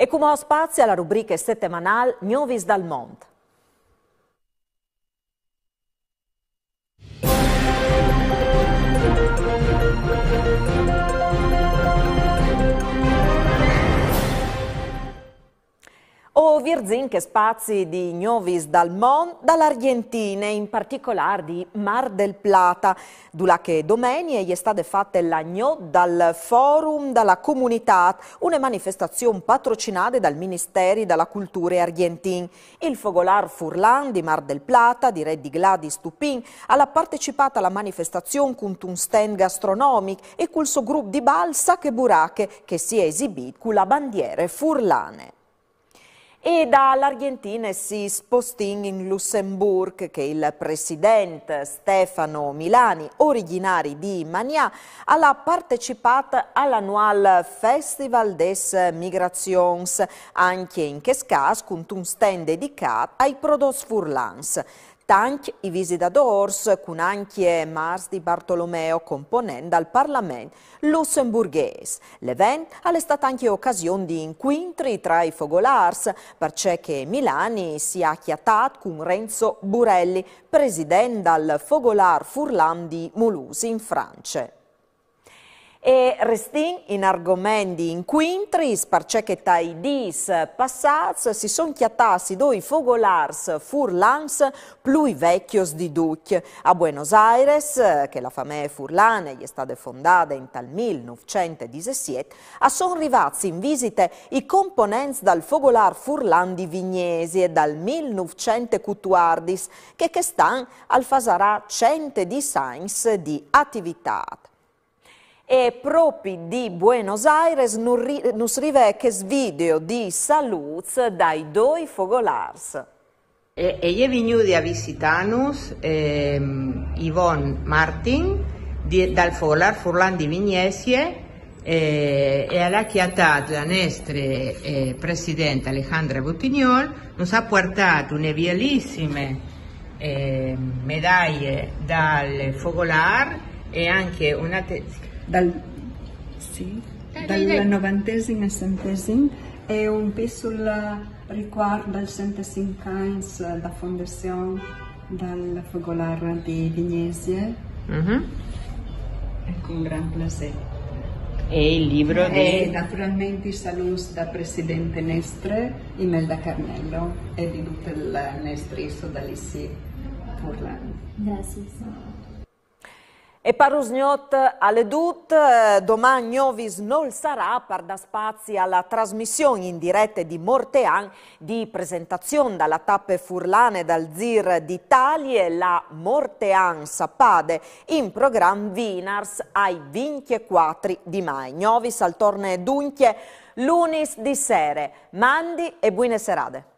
E come spazio alla rubrica settimanale Novis dal Mondo. O virzin che spazi di Novis dal Mondo, dall'Argentina, in particolare di Mar del Plata, dove che domenica è stata fatta l'agno dal Forum dalla Comunità, una manifestazione patrocinata dal Ministero della Cultura argentino. Il Fogolar Furlan di Mar del Plata, di Re di Gladys Tupin, ha partecipato alla manifestazione con un stand gastronomico e col suo gruppo di balsa che burache che si è esibito con la bandiera furlane. E dall'Argentina si sposti in Lussemburgo che il presidente Stefano Milani, originario di Magnà, ha partecipato all'annual Festival des Migrations, anche in questo caso con un stand dedicato ai prodotti furlans. Tanti i visitatori, con anche Mars di Bartolomeo, componente del Parlamento lussemburghese. L'evento è stata anche occasione di incontri tra i fogolars, perché Milani si è acchiattato con Renzo Burelli, presidente del Fogolar Furlan di Mulhouse in Francia. E restin in argomenti incontri, perché tra i dis passati si sono chiattati due fogolars furlans più vecchios di Duc. A Buenos Aires, che la famiglia furlane è stata fondata in tal 1917, sono arrivati in visita i componenti del fogolar furlan di Vignesi e dal 1914, che stanno al fasarà 100 di science di attività. E proprio di Buenos Aires non scrive che video di salute dai due fogolars. E è venuto a visitarnos Yvonne Martin dal Fogolar Furlan di Vignesie e ha chiamato la nostra presidente Alejandra Butignol, nos ha portato una bellissime medaglie dal Fogolar e anche una dal 90esimo e 100esimo è un piccolo ricordo del 105 anni da fondazione del Fogolar di Vignesie. Con un gran piacere. E il libro E naturalmente i saluti da Presidente Nestre, Imelda Carnello e di tutto il nostro sodalici Furlan. Grazie. E per usgnot alle dut, domani Novis non sarà per da spazi alla trasmissione in diretta di Mortean di presentazione dalla tappe furlane dal Zir d'Italia e la Mortean Sapade in programma Vinars ai 24 di mai. Novis al torne dunque lunis di sere. Mandi e buone serate.